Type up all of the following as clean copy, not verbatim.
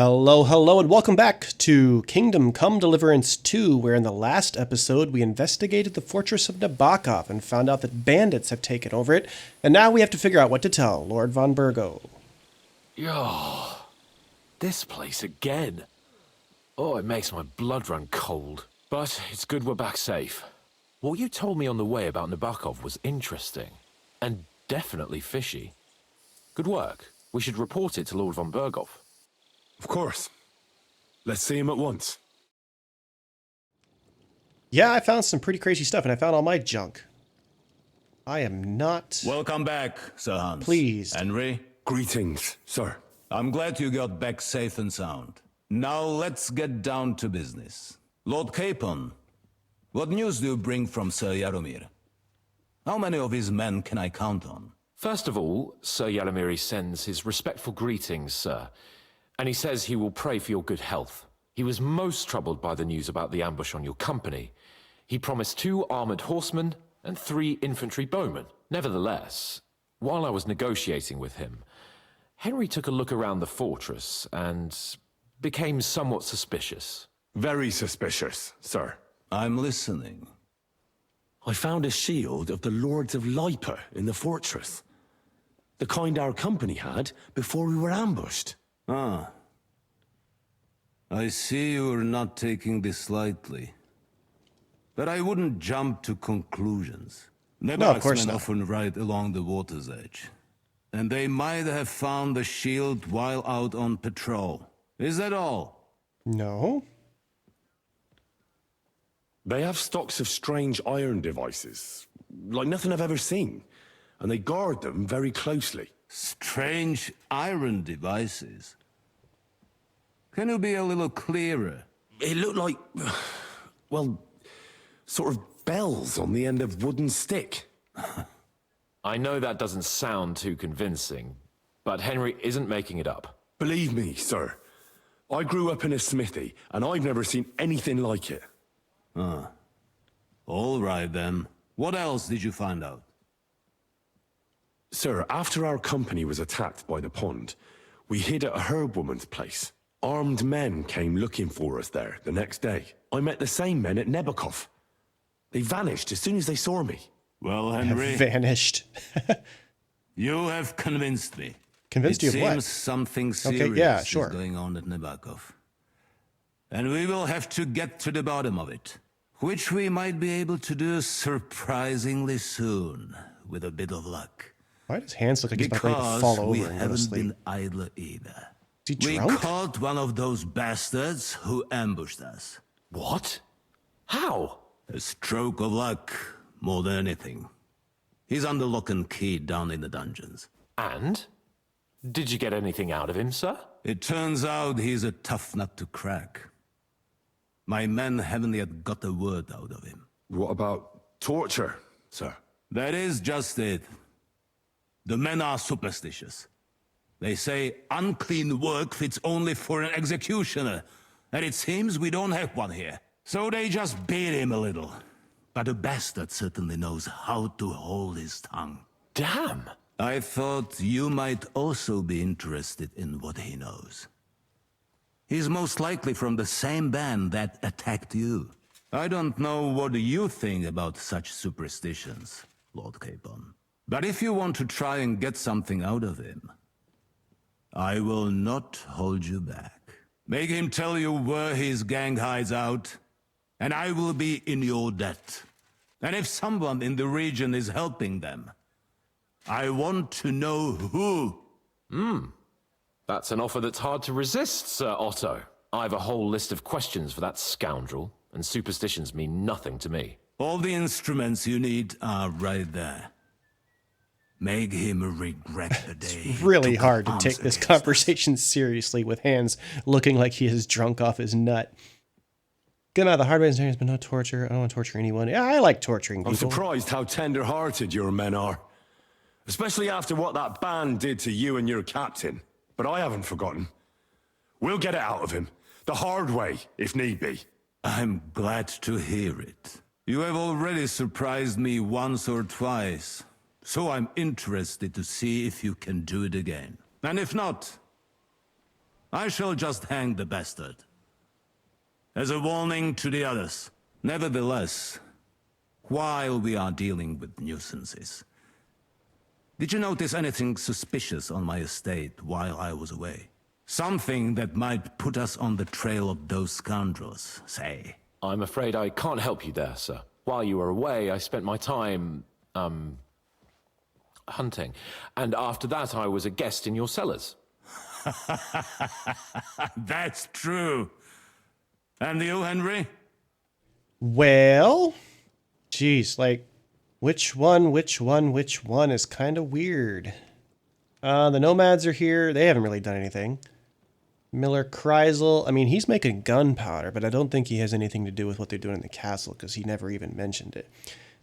Hello, hello, and welcome back to Kingdom Come Deliverance 2, where in the last episode we investigated the fortress of Bergov and found out that bandits have taken over it, and now we have to figure out what to tell Lord von Bergow. Yo, this place again. Oh, it makes my blood run cold. But it's good we're back safe. What you told me on the way about Nabokov was interesting, and definitely fishy. Good work. We should report it to Lord von Bergow. Of course. Let's see him at once. Yeah, I found some pretty crazy stuff, and I found all my junk. I am not... Welcome back, Sir Hans. Pleased. Henry, Greetings, sir. I'm glad you got back safe and sound. Now let's get down to business. Lord Capon, what news do you bring from Sir Jaromir? How many of his men can I count on? First of all, Sir Yalamiri sends his respectful greetings, sir. And he says he will pray for your good health. He was most troubled by the news about the ambush on your company. He promised 2 armored horsemen and 3 infantry bowmen. Nevertheless, while I was negotiating with him, Henry took a look around the fortress and became somewhat suspicious. Very suspicious, sir. I'm listening. I found a shield of the Lords of Lipa in the fortress. The kind our company had before we were ambushed. Ah. I see you're not taking this lightly. But I wouldn't jump to conclusions. No, of course Nebaxmen not. often ride along the water's edge. And they might have found the shield while out on patrol. Is that all? No? They have stocks of strange iron devices, like nothing I've ever seen. And they guard them very closely. Strange iron devices. Can you be a little clearer? It looked like, well, sort of bells on the end of wooden stick. I know that doesn't sound too convincing, but Henry isn't making it up. Believe me, sir. I grew up in a smithy, and I've never seen anything like it. All right, then. What else did you find out? Sir, after our company was attacked by the pond, we hid at a herb woman's place. Armed men came looking for us there the next day. I met the same men at Nebokov. They vanished as soon as they saw me. Well, Henry, Vanished. you have convinced me. Convinced you of It what? seems something serious yeah, sure. is going on at Nabokov. And we will have to get to the bottom of it. Which we might be able to do surprisingly soon, with a bit of luck. Why does Hans look like he's about ready to Because fall over we and go to haven't sleep? been idle either. Is he We drunk? caught one of those bastards who ambushed us. What? How? A stroke of luck, more than anything. He's under lock and key down in the dungeons. And? Did you get anything out of him, sir? It turns out he's a tough nut to crack. My men haven't yet got a word out of him. What about torture, sir? That is just it. The men are superstitious. They say unclean work fits only for an executioner, and it seems we don't have one here. So they just beat him a little. But a bastard certainly knows how to hold his tongue. Damn! I thought you might also be interested in what he knows. He's most likely from the same band that attacked you. I don't know what you think about such superstitions, Lord Capon. But if you want to try and get something out of him, I will not hold you back. Make him tell you where his gang hides out, and I will be in your debt. And if someone in the region is helping them, I want to know who. That's an offer that's hard to resist, Sir Otto. I have a whole list of questions for that scoundrel, and superstitions mean nothing to me. All the instruments you need are right there. Make him regret the day. It's really he took hard to arms take this against us. conversation seriously with Hans looking like he is drunk off his nut. Good out of the hard way is but no torture. I don't want to torture anyone. Yeah, I like torturing I'm people. surprised how tender-hearted your men are. Especially after what that band did to you and your captain. But I haven't forgotten. We'll get it out of him. The hard way, if need be. I'm glad to hear it. You have already surprised me once or twice, so I'm interested to see if you can do it again. And if not, I shall just hang the bastard. As a warning to the others. Nevertheless, while we are dealing with nuisances, did you notice anything suspicious on my estate while I was away? Something that might put us on the trail of those scoundrels, say. I'm afraid I can't help you there, sir. While you were away, I spent my time, hunting. And after that, I was a guest in your cellars. That's true. And you, Henry? Well, geez, like, which one is kind of weird. The nomads are here. They haven't really done anything. Miller Kreisel, I mean, he's making gunpowder, but I don't think he has anything to do with what they're doing in the castle, because he never even mentioned it.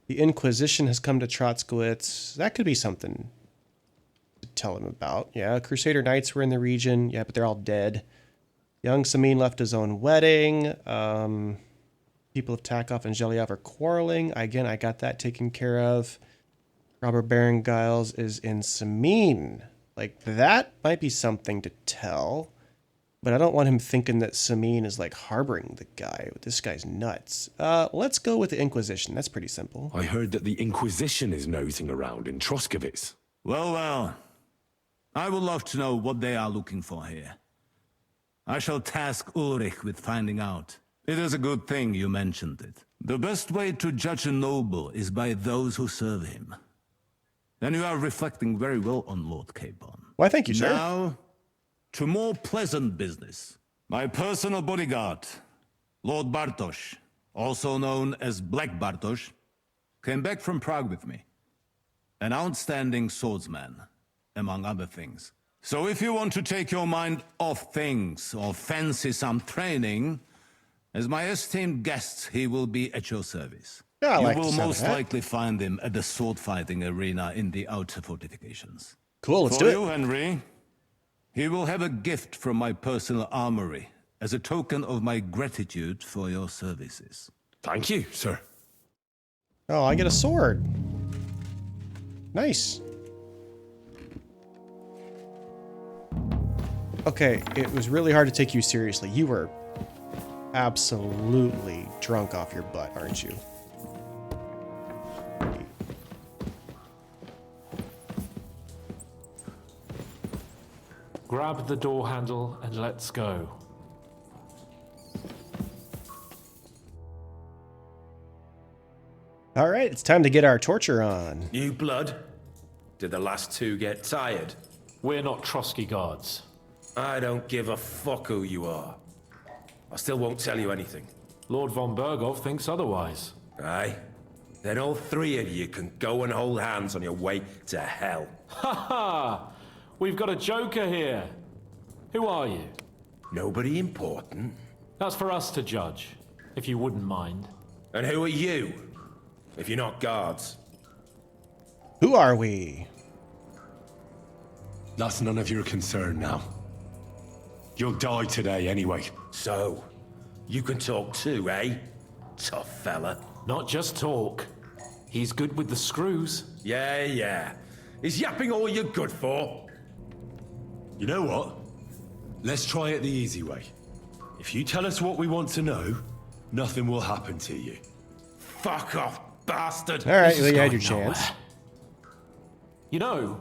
The Inquisition has come to Trotzkowitz. That could be something to tell him about. Yeah, Crusader Knights were in the region. Yeah, but they're all dead. Young Semine left his own wedding. People of Takov and Zhelyov are quarreling. Again, I got that taken care of. Robert Baron Giles is in Semine. Like, that might be something to tell. But I don't want him thinking that Semine is, like, harboring the guy. This guy's nuts. Let's go with the Inquisition. That's pretty simple. I heard that the Inquisition is nosing around in Troskowitz. Well, well. I would love to know what they are looking for here. I shall task Ulrich with finding out. It is a good thing you mentioned it. The best way to judge a noble is by those who serve him. And you are reflecting very well on Lord Capon. Why, thank you, sir. Now, to more pleasant business. My personal bodyguard, Lord Bartosz, also known as Black Bartosz, came back from Prague with me. An outstanding swordsman, among other things. So if you want to take your mind off things or fancy some training, as my esteemed guest, he will be at your service. Yeah, you will most likely find him at the sword-fighting arena in the outer fortifications. Cool, let's For do you, it. Henry, he will have a gift from my personal armory as a token of my gratitude for your services. Thank you, sir. Oh, I get a sword. Nice. Okay, it was really hard to take you seriously. You were absolutely drunk off your butt, aren't you? Grab the door handle and let's go. All right, it's time to get our torture on. New blood? Did the last two get tired? We're not Trotsky guards. I don't give a fuck who you are. I still won't tell you anything. Lord von Bergow thinks otherwise. Aye? Then all three of you can go and hold hands on your way to hell. Ha ha! We've got a joker here. Who are you? Nobody important. That's for us to judge, if you wouldn't mind. And who are you? If you're not guards. Who are we? That's none of your concern now. You'll die today anyway. So, you can talk too, eh? Tough fella. Not just talk. He's good with the screws. Yeah. Is yapping all you're good for? You know what? Let's try it the easy way. If you tell us what we want to know, nothing will happen to you. Fuck off, bastard! All right, This well, is you had your going nowhere. chance. You know,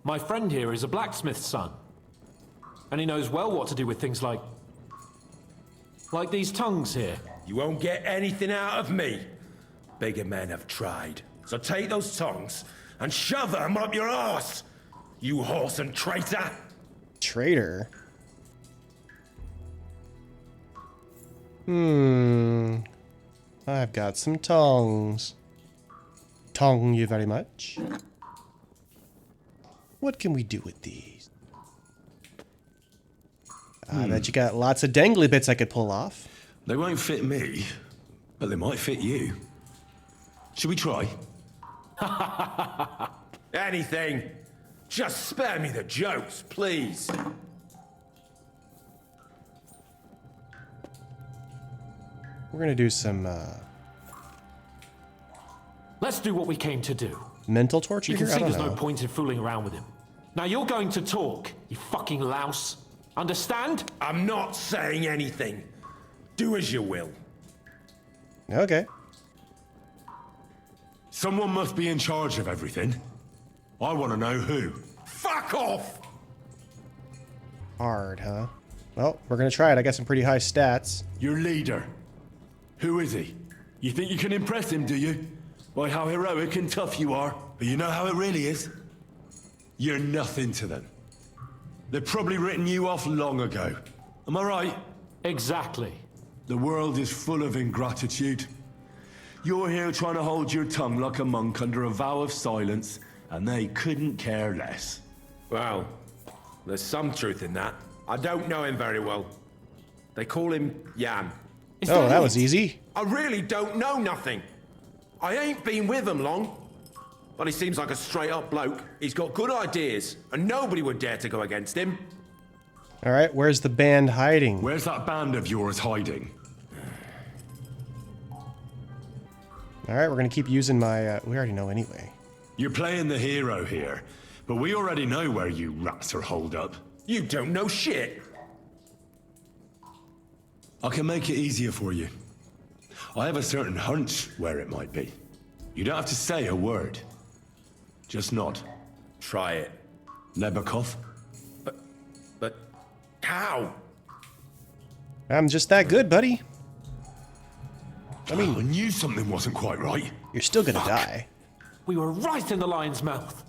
my friend here is a blacksmith's son. And he knows well what to do with things like these tongues here. You won't get anything out of me. Bigger men have tried. So take those tongues and shove them up your arse, you horse and traitor! Traitor? I've got some tongs. Tong you very much. What can we do with these? I bet you got lots of dangly bits I could pull off. They won't fit me, but they might fit you. Should we try? Anything. Just spare me the jokes, please. We're gonna do some Let's do what we came to do. mental torture You can here. I see don't there's know. no point in fooling around with him. Now you're going to talk, you fucking louse. Understand? I'm not saying anything. Do as you will. Okay. Someone must be in charge of everything. I want to know who. Fuck off! Hard, huh? Well, we're gonna try it. I got some pretty high stats. Your leader. Who is he? You think you can impress him, do you? By how heroic and tough you are. But you know how it really is? You're nothing to them. They've probably written you off long ago. Am I right? Exactly. The world is full of ingratitude. You're here trying to hold your tongue like a monk under a vow of silence, and they couldn't care less. Well, there's some truth in that. I don't know him very well. They call him Jan. Oh, that was easy. I really don't know nothing. I ain't been with him long. But he seems like a straight-up bloke. He's got good ideas, and nobody would dare to go against him. All right, where's the band hiding? Where's that band of yours hiding? All right, we're gonna keep using my. We already know anyway. You're playing the hero here, but we already know where you rats are holed up. You don't know shit. I can make it easier for you. I have a certain hunch where it might be. You don't have to say a word. Just nod. Try it. Nebakov? But how? I'm just that good, buddy. I mean, I knew something wasn't quite right. You're still gonna die. We were right in the lion's mouth.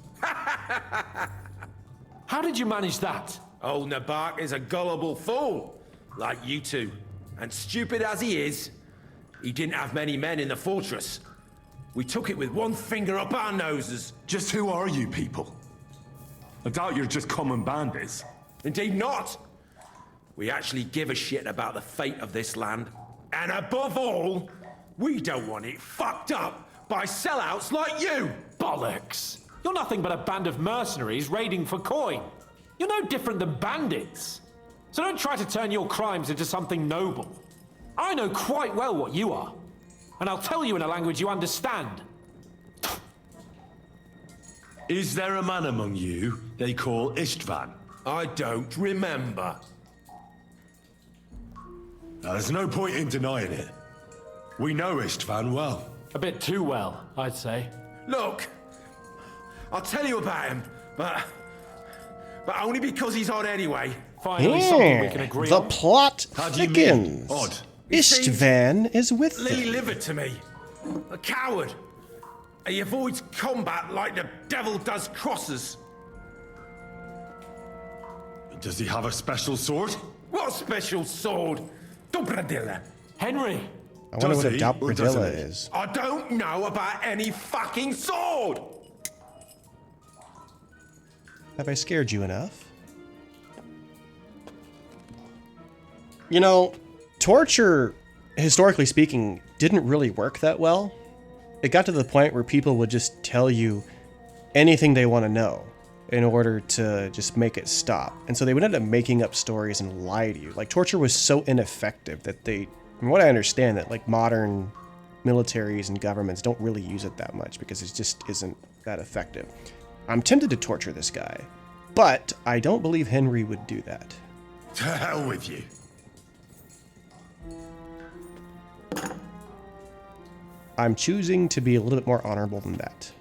How did you manage that? Old Nabak is a gullible fool, like you two. And stupid as he is, he didn't have many men in the fortress. We took it with one finger up our noses. Just who are you people? I doubt you're just common bandits. Indeed not. We actually give a shit about the fate of this land. And above all, we don't want it fucked up by sellouts like you. Bollocks! You're nothing but a band of mercenaries raiding for coin. You're no different than bandits. So don't try to turn your crimes into something noble. I know quite well what you are. And I'll tell you in a language you understand. Is there a man among you they call Istvan? I don't remember. Now, there's no point in denying it. We know Istvan well. A bit too well, I'd say. Look, I'll tell you about him, but only because he's odd anyway. Finally, something we can agree the on. plot How do you thickens. mean, odd? Istvan is with Lee them. livered to me. A coward. He avoids combat like the devil does crosses. Does he have a special sword? What special sword? Dobradilla. Henry! I wonder what a Does he, or doesn't Dalpradilla he? is. I don't know about any fucking sword. Have I scared you enough? You know, torture, historically speaking, didn't really work that well. It got to the point where people would just tell you anything they want to know in order to just make it stop. And so they would end up making up stories and lie to you. Like, torture was so ineffective that they, from what I understand, that like modern militaries and governments don't really use it that much because it just isn't that effective. I'm tempted to torture this guy, but I don't believe Henry would do that. To hell with you. I'm choosing to be a little bit more honorable than that.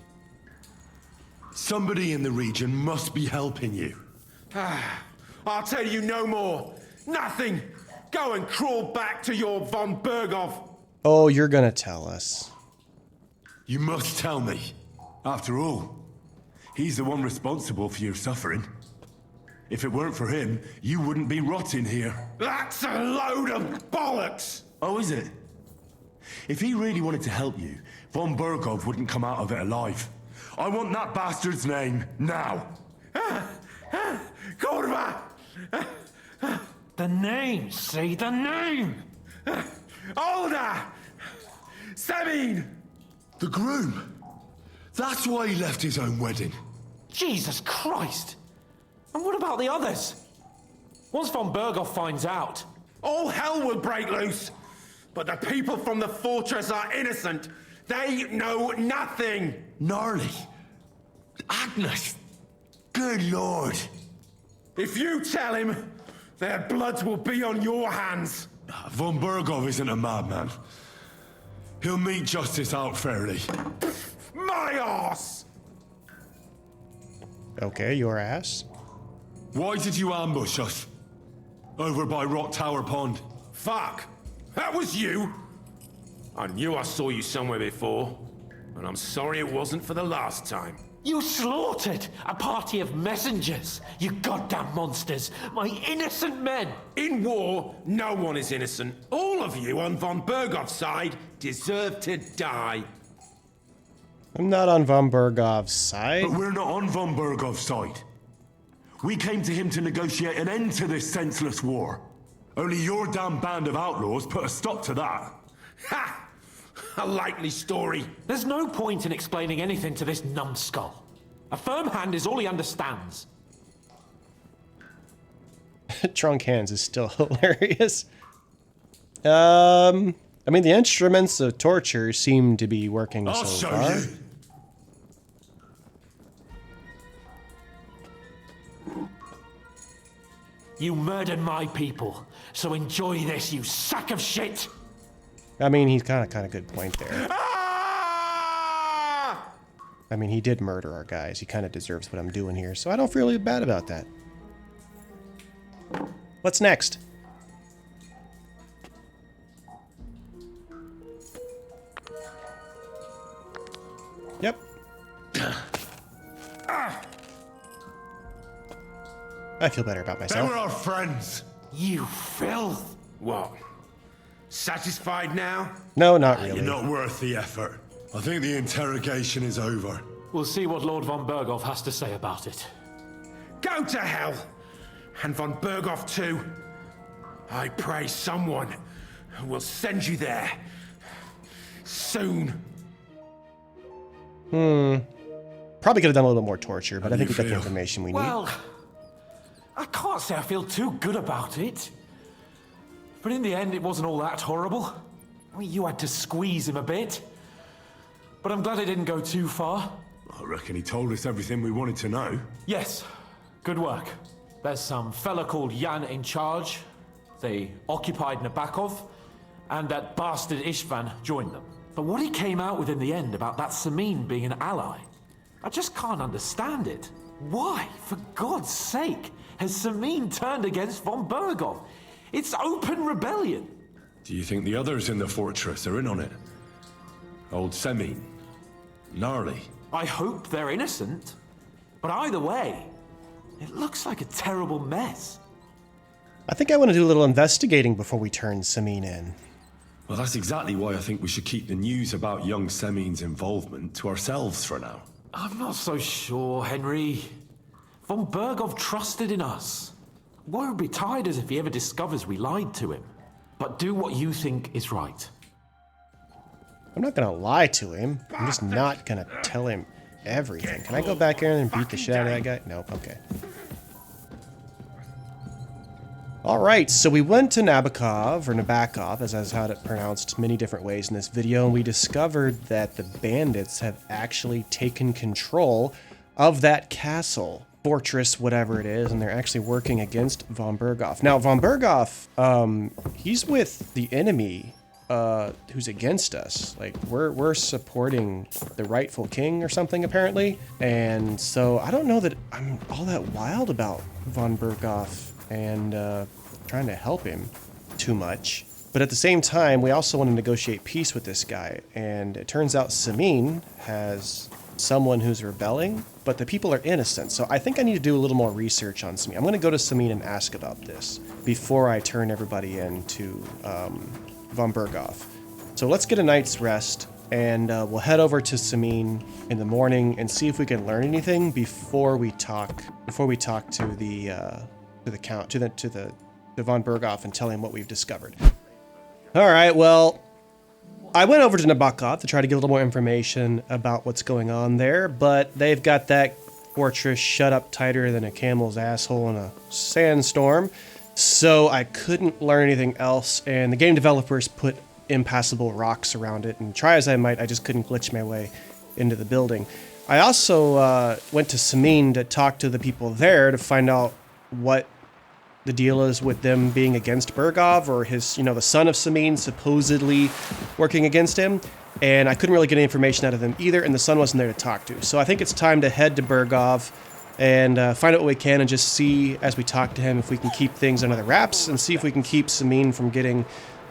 Somebody in the region must be helping you. I'll tell you no more. Nothing. Go and crawl back to your von Bergov. Oh, you're gonna tell us. You must tell me. After all, he's the one responsible for your suffering. If it weren't for him, you wouldn't be rotting here. That's a load of bollocks. Oh, is it? If he really wanted to help you, von Bergov wouldn't come out of it alive. I want that bastard's name, now. Kurva! The name! Say the name! Olda! Semine! The groom. That's why he left his own wedding. Jesus Christ! And what about the others? Once von Bergow finds out... All hell will break loose. But the people from the fortress are innocent. They know nothing. Gnarly. Agnes. Good lord. If you tell him, Their blood will be on your hands. Von Bergow isn't a madman. He'll mete justice out fairly. My arse! Okay, your ass. Why did you ambush us? Over by Rock Tower Pond. Fuck! That was you! I knew I saw you somewhere before, and I'm sorry it wasn't for the last time. You slaughtered a party of messengers, you goddamn monsters, my innocent men! In war, no one is innocent. All of you on von Bergov's side deserve to die. I'm not on von Bergov's side. But we're not on Von Bergov's side. We came to him to negotiate an end to this senseless war. Only your damn band of outlaws put a stop to that. Ha! A likely story. There's no point in explaining anything to this numbskull. A firm hand is all he understands. Drunk hands is still hilarious. I mean, the instruments of torture seem to be working I'll so show far. you. You murdered my people, so enjoy this, you sack of shit! I mean, he's got a good point there. Ah! I mean, he did murder our guys. He kind of deserves what I'm doing here, so I don't feel really bad about that. What's next? Yep. I feel better about They myself. were our friends. You filth! What? Satisfied now? No, not really. You're not worth the effort. I think the interrogation is over. We'll see what Lord von Bergow has to say about it. Go to hell! And von Bergow too. I pray someone will send you there. Soon. Probably could have done a little more torture, but I think we got the feel? information we need. Well, I can't say I feel too good about it. But in the end, it wasn't all that horrible. I mean, you had to squeeze him a bit. But I'm glad it didn't go too far. I reckon he told us everything we wanted to know. Yes, good work. There's some fella called Jan in charge. They occupied Nabokov, and that bastard Istvan joined them. But what he came out with in the end about that Semine being an ally, I just can't understand it. Why, for God's sake, has Semine turned against von Bergow? It's open rebellion. Do you think the others in the fortress are in on it? Old Semine, Gnarly. I hope they're innocent. But either way, it looks like a terrible mess. I think I want to do a little investigating before we turn Semine in. Well, that's exactly why I think we should keep the news about young Semine's involvement to ourselves for now. I'm not so sure, Henry. Von Bergow trusted in us. Won't be tired as if he ever discovers we lied to him. But do what you think is right. I'm not gonna lie to him. I'm just not gonna tell him everything. Can I go back there and beat the shit out of that guy? Nope, okay. Alright, so we went to Nabokov, or Nabokov, as I've had it pronounced many different ways in this video, and we discovered that the bandits have actually taken control of that castle, fortress, whatever it is, and they're actually working against von Bergow. Now, von Bergow, he's with the enemy, who's against us. Like, we're supporting the rightful king or something, apparently. And so I don't know that I'm all that wild about von Bergow and trying to help him too much. But at the same time, we also want to negotiate peace with this guy. And it turns out Semine has someone who's rebelling, but the people are innocent. So I think I need to do a little more research on Semine. I'm going to go to Semine and ask about this before I turn everybody in to von Bergow. So let's get a night's rest, and we'll head over to Semine in the morning and see if we can learn anything before we talk to the count, to von Bergow and tell him what we've discovered. All right, well, I went over to Nabokov to try to get a little more information about what's going on there, but they've got that fortress shut up tighter than a camel's asshole in a sandstorm, so I couldn't learn anything else, and the game developers put impassable rocks around it, and try as I might, I just couldn't glitch my way into the building. I also went to Semine to talk to the people there to find out what the deal is with them being against Bergov, or his, the son of Semine supposedly working against him. And I couldn't really get any information out of them either, and the son wasn't there to talk to. So I think it's time to head to Bergov and find out what we can, and just see, as we talk to him, if we can keep things under the wraps, and see if we can keep Semine from getting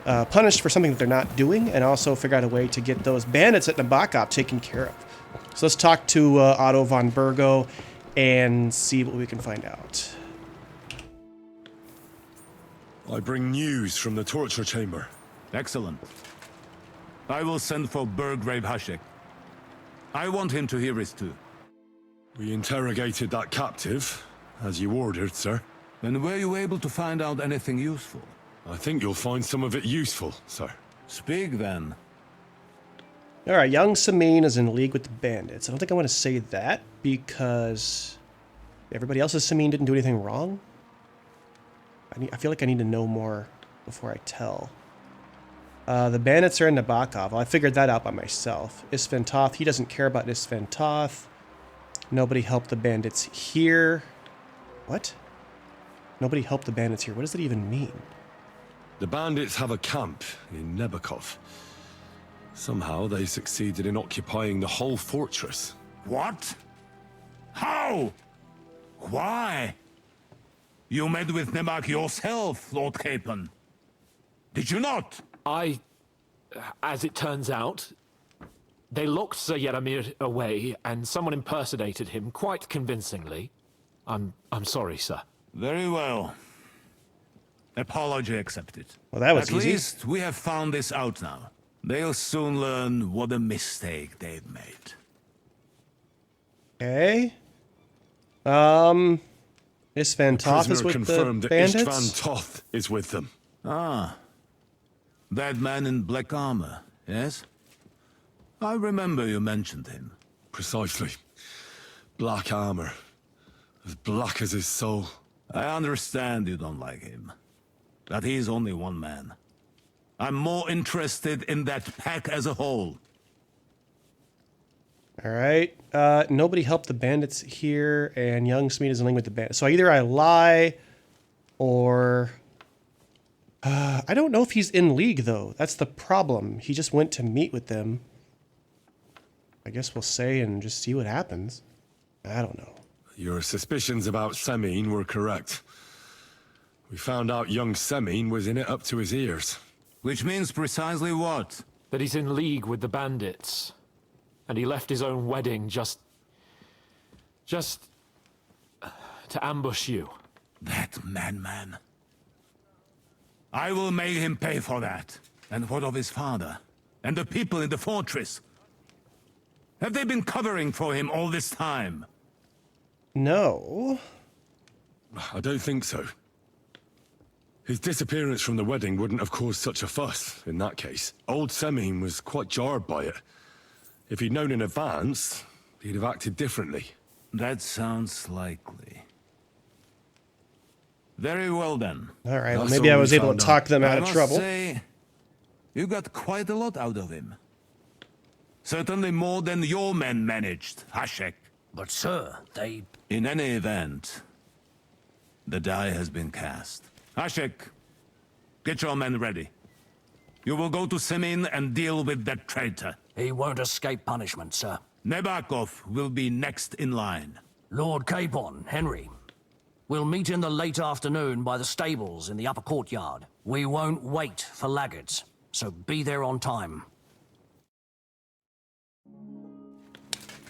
punished for something that they're not doing, and also figure out a way to get those bandits at Nabokov taken care of. So let's talk to Otto von Bergow and see what we can find out. I bring news from the torture chamber. Excellent. I will send for Burgrave Hashek. I want him to hear it too. We interrogated that captive, as you ordered, sir. And were you able to find out anything useful? I think you'll find some of it useful, sir. Speak then. Alright, young Semine is in league with the bandits. I don't think I want to say that, because everybody else's Semine didn't do anything wrong. I feel like I need to know more before I tell. The bandits are in Nabokov. Well, I figured that out by myself. Isfantoth, he doesn't care about Isfantoth. Nobody helped the bandits here. What? Nobody helped the bandits here. What does that even mean? The bandits have a camp in Nebakov. Somehow they succeeded in occupying the whole fortress. What? How? Why? You met with Nebak yourself, Lord Capon. Did you not? As it turns out, they locked Sir Yaramir away, and someone impersonated him quite convincingly. I'm sorry, sir. Very well. Apology accepted. Well, that was easy. At least we have found this out now. They'll soon learn what a mistake they've made. Okay. Isfantoth is with confirmed the that bandits? Isfantoth is with them. Ah. That man in black armor, yes? I remember you mentioned him. Precisely. Black armor. As black as his soul. I understand you don't like him. But he's only one man. I'm more interested in that pack as a whole. Alright. Nobody helped the bandits here, and young Semine is in link with the bandits. So either I lie, or... I don't know if he's in league, though. That's the problem. He just went to meet with them. I guess we'll say and just see what happens. I don't know. Your suspicions about Semine were correct. We found out young Semine was in it up to his ears. Which means precisely what? That he's in league with the bandits. And he left his own wedding just to ambush you. That madman. I will make him pay for that. And what of his father? And the people in the fortress? Have they been covering for him all this time? No. I don't think so. His disappearance from the wedding wouldn't have caused such a fuss, in that case. Old Semine was quite jarred by it. If he'd known in advance, he'd have acted differently. That sounds likely. Very well then. Alright, well, That's maybe I all was we able to found talk them out I of must trouble. say, you got quite a lot out of him. Certainly more than your men managed, Hashek. But sir, they... In any event, the die has been cast. Hashek, get your men ready. You will go to Semine and deal with that traitor. He won't escape punishment, sir. Nebakov will be next in line. Lord Capon, Henry. We'll meet in the late afternoon by the stables in the upper courtyard. We won't wait for laggards, so be there on time.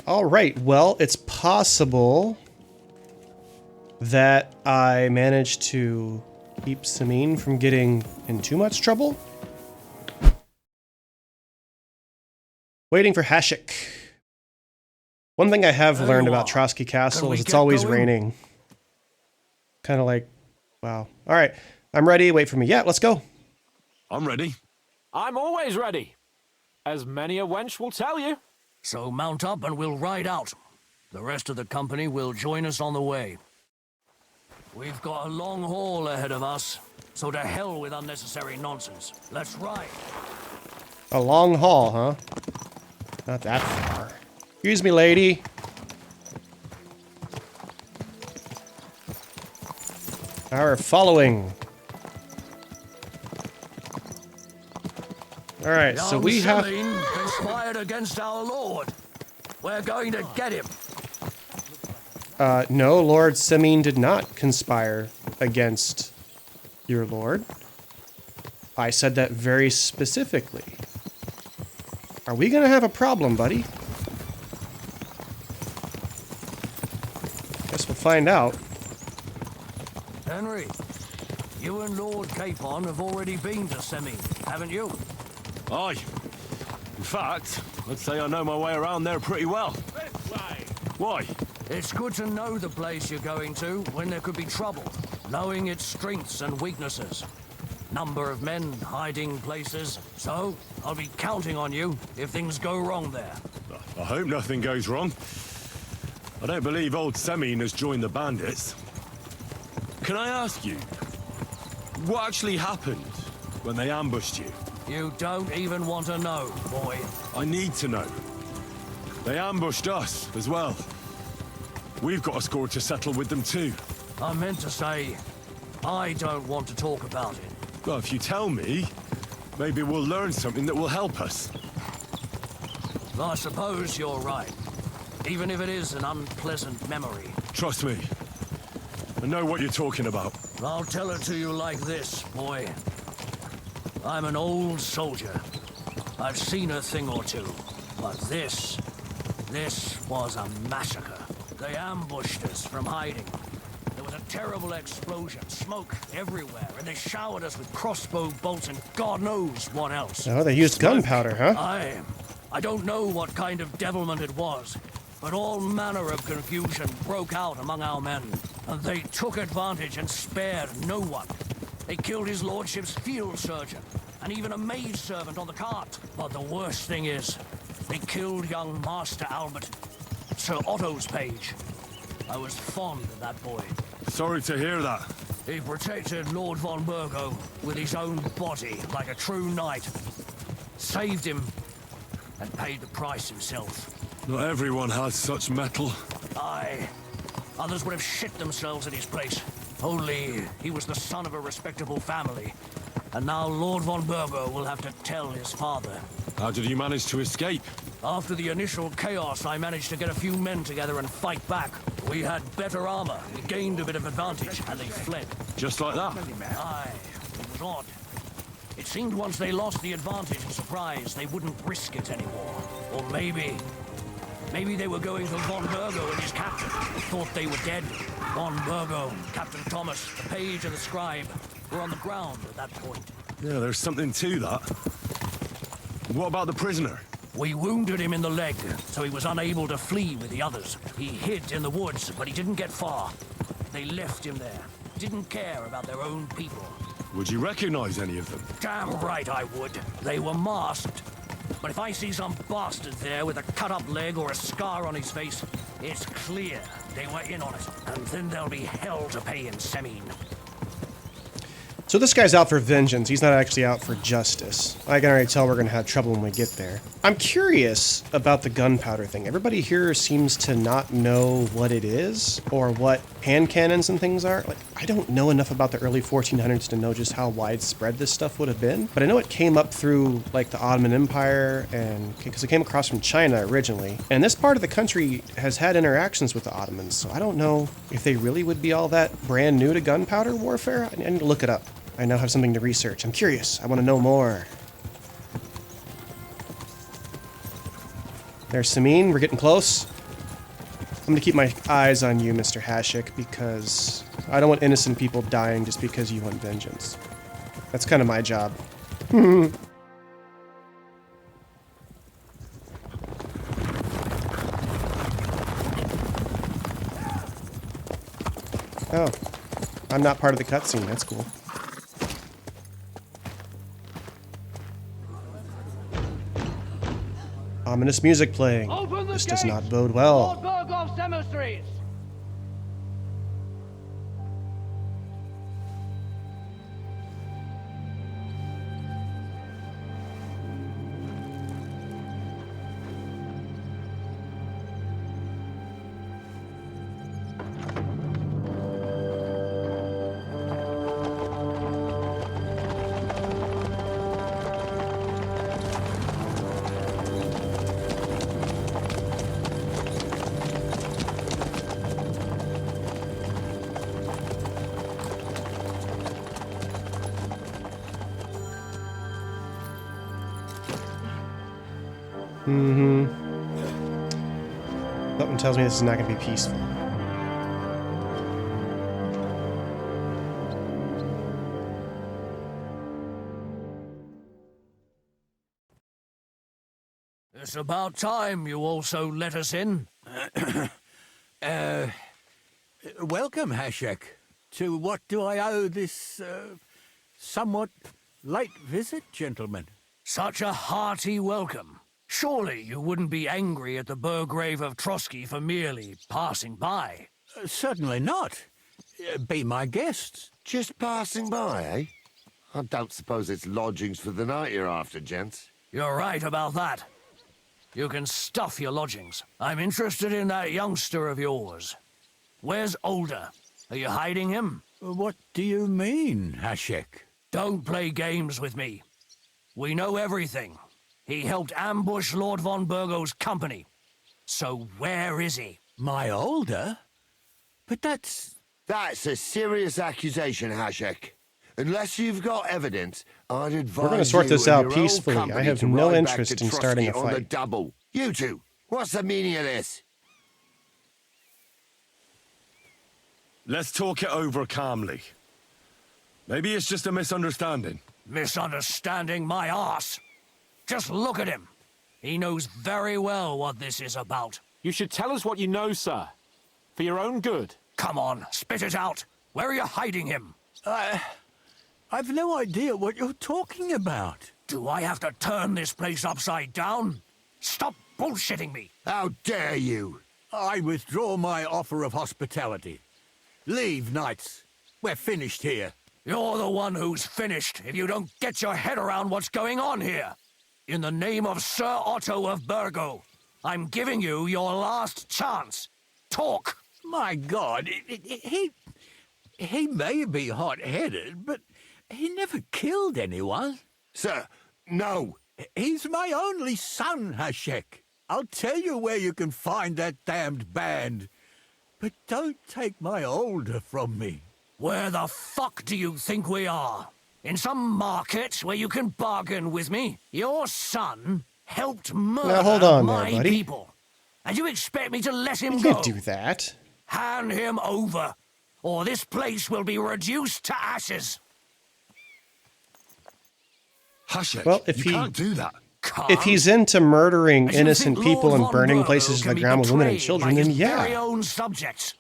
Alright, well, it's possible that I managed to keep Semine from getting in too much trouble. Waiting for Hashek. One thing I have learned about Trotsky Castle is it's always raining. Kind of like, wow. Alright, I'm ready. Wait for me. Yeah, let's go. I'm ready. I'm always ready. As many a wench will tell you. So mount up and we'll ride out. The rest of the company will join us on the way. We've got a long haul ahead of us, so to hell with unnecessary nonsense. Let's ride. A long haul, huh? Not that far. Excuse me, lady. Our following. All right, so Young we have... Semine conspired against our lord. We're going to get him. No, Lord Semine did not conspire against your lord. I said that very specifically. Are we gonna have a problem, buddy? Guess we'll find out. Henry, you and Lord Capon have already been to Semine, haven't you? Aye. In fact, I'd say I know my way around there pretty well. Why? It's good to know the place you're going to when there could be trouble, knowing its strengths and weaknesses. Number of men, hiding places. So, I'll be counting on you if things go wrong there. I hope nothing goes wrong. I don't believe old Semine has joined the bandits. Can I ask you, what actually happened when they ambushed you? You don't even want to know, boy. I need to know. They ambushed us as well. We've got a score to settle with them too. I meant to say, I don't want to talk about it. Well, if you tell me, maybe we'll learn something that will help us. I suppose you're right. Even if it is an unpleasant memory. Trust me. I know what you're talking about. I'll tell it to you like this, boy. I'm an old soldier. I've seen a thing or two. But this was a massacre. They ambushed us from hiding. There was a terrible explosion, smoke everywhere, and they showered us with crossbow bolts and God knows what else. Oh, they used gunpowder, huh? I don't know what kind of devilment it was, but all manner of confusion broke out among our men, and they took advantage and spared no one. They killed his lordship's field surgeon, and even a maidservant on the cart. But the worst thing is, they killed young Master Albert, Sir Otto's page. I was fond of that boy. Sorry to hear that. He protected Lord von Bergow with his own body like a true knight. Saved him, and paid the price himself. Not everyone has such mettle. Aye. Others would have shit themselves in his place. Only he was the son of a respectable family. And now Lord von Bergow will have to tell his father. How did you manage to escape? After the initial chaos, I managed to get a few men together and fight back. We had better armor, we gained a bit of advantage, and they fled. Just like that? Aye, it was odd. It seemed once they lost the advantage and surprise, they wouldn't risk it anymore. Or maybe they were going for von Bergow and his captain, and thought they were dead. Von Bergow, Captain Thomas, the page and the scribe were on the ground at that point. Yeah, there's something to that. What about the prisoner? We wounded him in the leg, so he was unable to flee with the others. He hid in the woods, but he didn't get far. They left him there. Didn't care about their own people. Would you recognize any of them? Damn right I would. They were masked. But if I see some bastard there with a cut-up leg or a scar on his face, it's clear they were in on it. And then there'll be hell to pay in Semine. So this guy's out for vengeance. He's not actually out for justice. I can already tell we're going to have trouble when we get there. I'm curious about the gunpowder thing. Everybody here seems to not know what it is or what hand cannons and things are. Like, I don't know enough about the early 1400s to know just how widespread this stuff would have been. But I know it came up through like the Ottoman Empire and because it came across from China originally. And this part of the country has had interactions with the Ottomans. So I don't know if they really would be all that brand new to gunpowder warfare. I need to look it up. I now have something to research. I'm curious. I want to know more. There's Semine. We're getting close. I'm going to keep my eyes on you, Mr. Hashik, because I don't want innocent people dying just because you want vengeance. That's kind of my job. Oh. I'm not part of the cutscene. That's cool. Ominous music playing. This does not bode well. Lord Bergov's emissaries! Something tells me this is not going to be peaceful. It's about time you also let us in. Welcome, Hashek. To what do I owe this, somewhat late visit, gentlemen? Such a hearty welcome. Surely you wouldn't be angry at the Bergov of Trotsky for merely passing by. Certainly not. Be my guests. Just passing by, eh? I don't suppose it's lodgings for the night you're after, gents. You're right about that. You can stuff your lodgings. I'm interested in that youngster of yours. Where's Older? Are you hiding him? What do you mean, Hashek? Don't play games with me. We know everything. He helped ambush Lord von Bergow's company. So where is he? My Older? But that's a serious accusation, Hashek. Unless you've got evidence, I'd advise We're going to sort you this and out your old peacefully. I company have to no ride back interest to in starting a Trotsky on the fight. double. You two, what's the meaning of this? Let's talk it over calmly. Maybe it's just a misunderstanding. Misunderstanding my arse. Just look at him. He knows very well what this is about. You should tell us what you know, sir. For your own good. Come on, spit it out. Where are you hiding him? I've no idea what you're talking about. Do I have to turn this place upside down? Stop bullshitting me. How dare you? I withdraw my offer of hospitality. Leave, knights. We're finished here. You're the one who's finished if you don't get your head around what's going on here. In the name of Sir Otto of Bergow, I'm giving you your last chance. Talk. My God, he may be hot-headed, but he never killed anyone. Sir, no. He's my only son, Hashek. I'll tell you where you can find that damned band. But don't take my Older from me. Where the fuck do you think we are? In some market where you can bargain with me? Your son helped murder Now hold on there, my buddy. people. And you expect me to let him You go? can't do that. Hand him over, or this place will be reduced to ashes. Hashek, Well, if you he- can't do that. If he's into murdering As you innocent think people Lord and von burning Bergow places to can the be ground with women and betrayed children, by then his very yeah. own subjects.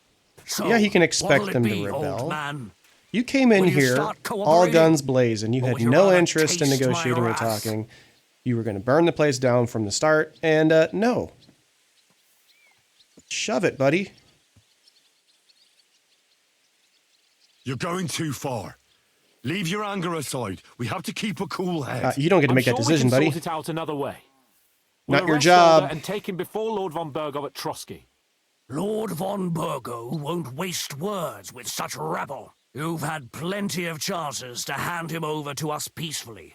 So, Yeah, he can expect what'll it them to be, rebel. Old man? You came in Will you here, start all cooperating? guns blazing. You Or had would you no rather interest in taste my negotiating or wrath? talking. You were going to burn the place down from the start, and no. Shove it, buddy. You're going too far. Leave your anger aside. We have to keep a cool head. You don't get to I'm make sure that decision, we can buddy. sort it out another way. Not We'll your arrest job. Older and take him before Lord von Bergow at Trotsky. Lord von Bergow won't waste words with such rabble. You've had plenty of chances to hand him over to us peacefully,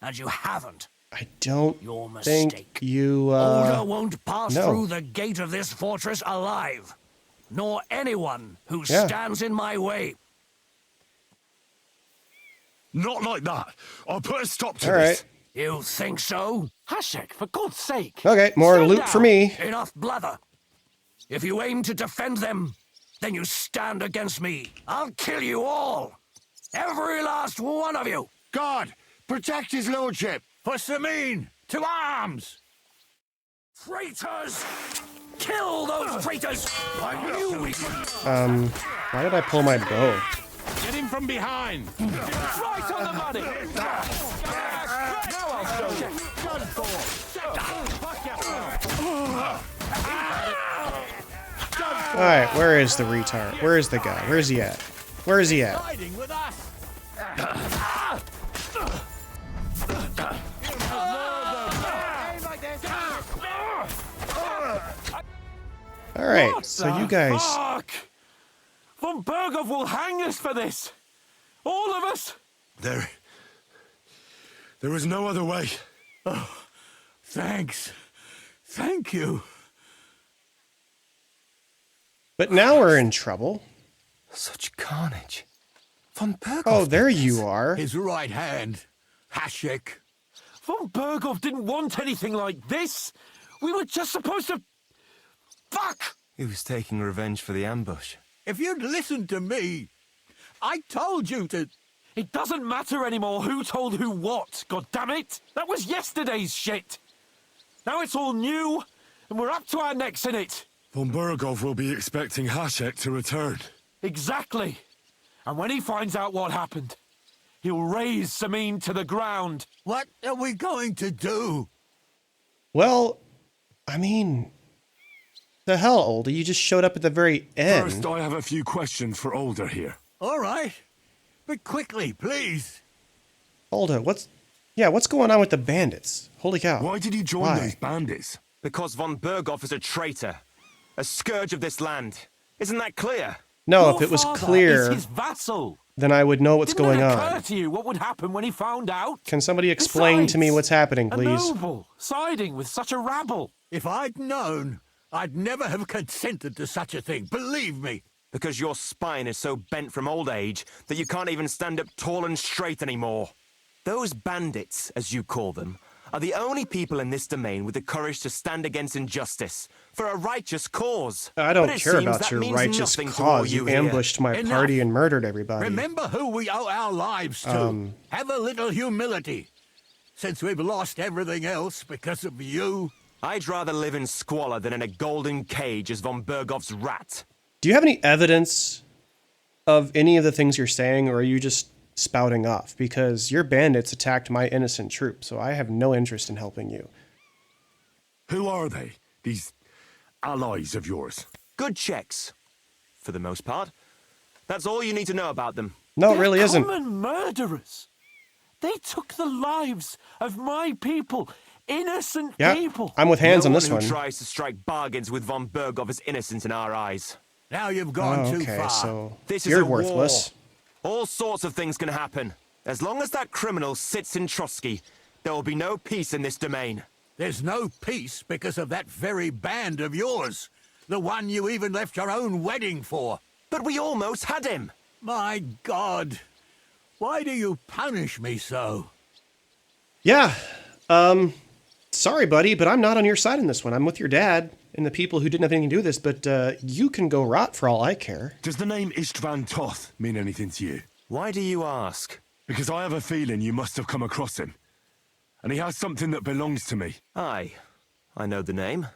and you haven't. I don't Your think mistake. you, Older won't pass no. through the gate of this fortress alive, nor anyone who Yeah. stands in my way. Not like that. I'll put a stop to All this. right. You think so? Hashek, for God's sake. Okay, more Stand loot for down. me. Enough blather. If you aim to defend them, then you stand against me. I'll kill you all. Every last one of you. God, protect his lordship. For Semine, to arms! Traitors! Kill those traitors! I knew we could. Why did I pull my bow? Get him from behind! Right on the money! Now I'll show you. All right, where is the retard? Where is the guy? Where is he at? Where is he at? Hiding with us! All right, What so the you guys. Fuck! Von Bergow will hang us for this! All of us! There is no other way. Thanks. Thank you. But now we're in trouble. Such carnage. Von Bergow. Oh, there you are. His right hand, Hashek. Von Bergow didn't want anything like this! We were just supposed to... Fuck! He was taking revenge for the ambush. If you'd listened to me, I told you to... It doesn't matter anymore who told who what, God damn it! That was yesterday's shit! Now it's all new, and we're up to our necks in it! Von Bergov will be expecting Hashek to return. Exactly! And when he finds out what happened, he'll raise Semine to the ground. What are we going to do? Well, I mean, the hell, Older? You just showed up at the very end. First, I have a few questions for Older here. All right. But quickly, please. Older, what's going on with the bandits? Holy cow. Why did you join those bandits? Because von Bergow is a traitor. A scourge of this land. Isn't that clear? No, Your if it was father clear, is his vassal. then I would know what's Didn't going it occur on. to you what would happen when he found out? Can somebody explain to me Besides, what's happening, a please? noble siding with such a rabble. If I'd known, I'd never have consented to such a thing. Believe me. Because your spine is so bent from old age that you can't even stand up tall and straight anymore. Those bandits, as you call them, are the only people in this domain with the courage to stand against injustice for a righteous cause. I don't But it care seems about that your means righteous nothing to all cause. You here. ambushed my Enough. party and murdered everybody. Remember who we owe our lives to. Have a little humility. Since we've lost everything else because of you. I'd rather live in squalor than in a golden cage as von Bergov's rat. Do you have any evidence of any of the things you're saying, or are you just spouting off? Because your bandits attacked my innocent troops, so I have no interest in helping you. Who are they? These allies of yours? Good checks, for the most part. That's all you need to know about them. No, it They're really isn't. common murderers. They took the lives of my people, innocent Yeah, people. I'm with hands No on this one one. who tries to strike bargains with von Bergov is innocent in our eyes. Now you've gone too Okay, far. so This is you're a war. worthless. All sorts of things can happen. As long as that criminal sits in Trotsky, there will be no peace in this domain. There's no peace because of that very band of yours. The one you even left your own wedding for. But we almost had him. My God. Why do you punish me so? Yeah. Sorry, buddy, but I'm not on your side in this one. I'm with your dad and the people who didn't have anything to do with this, but you can go rot for all I care. Does the name Istvan Toth mean anything to you? Why do you ask? Because I have a feeling you must have come across him. And he has something that belongs to me. Aye, I know the name.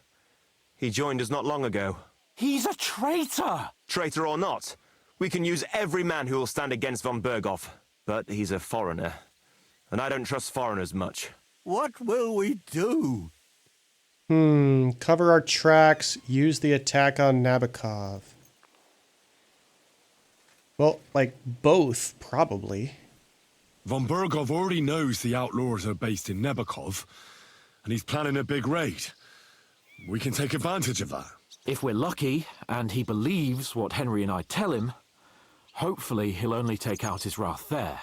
He joined us not long ago. He's a traitor. Traitor or not, we can use every man who will stand against von Bergov. But he's a foreigner, and I don't trust foreigners much. What will we do? Cover our tracks, use the attack on Nabokov. Well, like, both, probably. Von Bergov already knows the outlaws are based in Nebokov, and he's planning a big raid. We can take advantage of that. If we're lucky, and he believes what Henry and I tell him, hopefully he'll only take out his wrath there.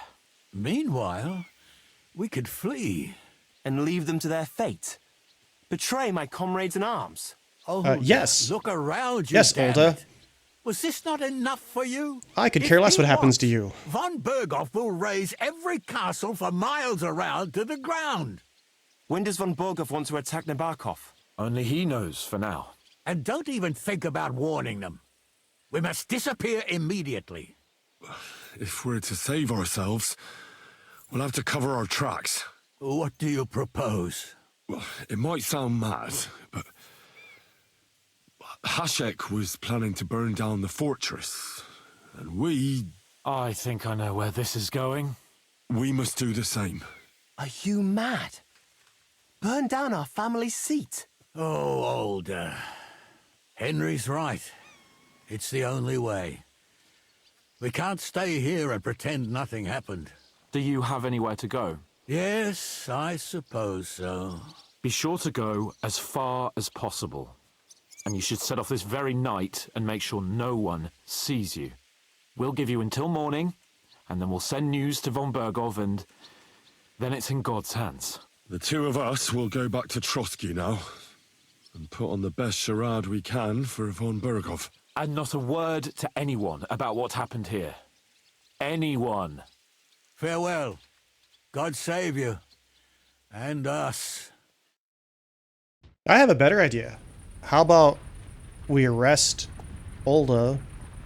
Meanwhile, we could flee. And leave them to their fate? Betray my comrades in arms? Oh, yes. Look around you, Yes, damn Olda. it. Was this not enough for you? I could If care less he what happens wants, to you. Von Bergow will raise every castle for miles around to the ground. When does von Bergov want to attack Nabokov? Only he knows for now. And don't even think about warning them. We must disappear immediately. If we're to save ourselves, we'll have to cover our tracks. What do you propose? Well, it might sound mad, but Hashek was planning to burn down the fortress, and I think I know where this is going. we must do the same. Are you mad? Burn down our family seat? Oh, Older. Henry's right. It's the only way. We can't stay here and pretend nothing happened. Do you have anywhere to go? Yes, I suppose so. Be sure to go as far as possible. And you should set off this very night and make sure no one sees you. We'll give you until morning, and then we'll send news to von Bergov, and then it's in God's hands. The two of us will go back to Trotsky now, and put on the best charade we can for von Bergov. And not a word to anyone about what happened here. Anyone. Farewell. God save you. And us. I have a better idea. How about we arrest Olda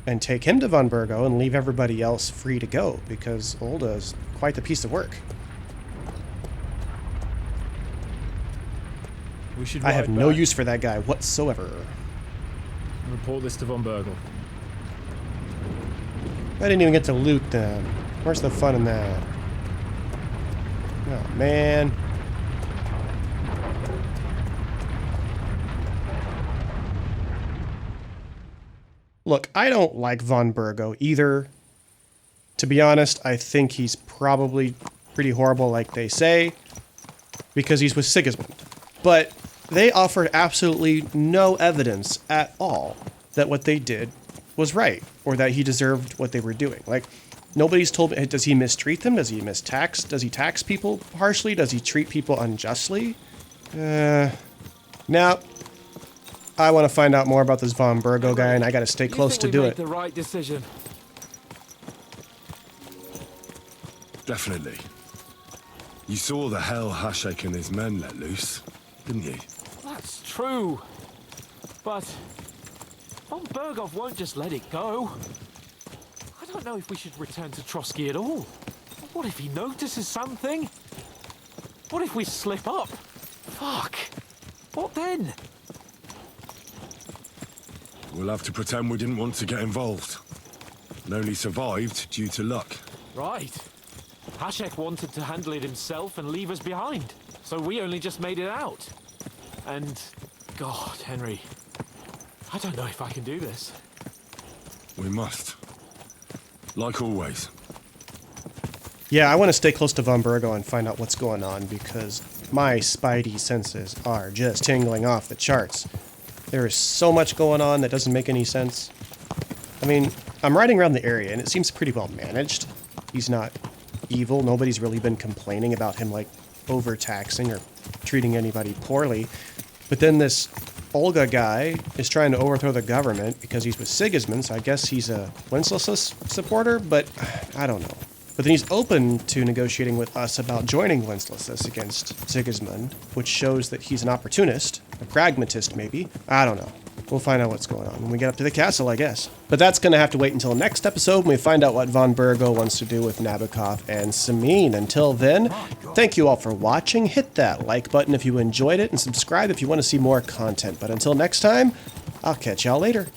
and take him to von Bergow and leave everybody else free to go, because Olda is quite the piece of work. We should I have no use for that guy whatsoever. Report this to von Bergow. I didn't even get to loot them. Where's the fun in that? Oh, man. Look, I don't like von Bergow either. To be honest, I think he's probably pretty horrible like they say, because he's with Sigismund. But they offered absolutely no evidence at all that what they did was right, or that he deserved what they were doing. Like, nobody's told me, does he mistreat them? Does he mistax? Does he tax people harshly? Does he treat people unjustly? Now, I want to find out more about this von Bergow guy, and I got to stay close to do it. The right decision. Definitely. You saw the hell Hashek and his men let loose, didn't you? That's true. But von Bergov won't just let it go. I don't know if we should return to Trotsky at all. What if he notices something? What if we slip up? Fuck. What then? We'll have to pretend we didn't want to get involved. And only survived due to luck. Right. Hashek wanted to handle it himself and leave us behind. So we only just made it out. And, God, Henry, I don't know if I can do this. We must. Like always. Yeah, I want to stay close to von Bergow and find out what's going on, because my spidey senses are just tingling off the charts. There is so much going on that doesn't make any sense. I mean, I'm riding around the area and it seems pretty well managed. He's not evil. Nobody's really been complaining about him, like, overtaxing or treating anybody poorly. But then this Olga guy is trying to overthrow the government because he's with Sigismund, so I guess he's a Wenceslas supporter, but I don't know. But then he's open to negotiating with us about joining Wenceslas against Sigismund, which shows that he's an opportunist, a pragmatist maybe. I don't know. We'll find out what's going on when we get up to the castle, I guess. But that's going to have to wait until next episode when we find out what von Bergow wants to do with Nabokov and Semine. Until then, thank you all for watching. Hit that like button if you enjoyed it, and subscribe if you want to see more content. But until next time, I'll catch y'all later.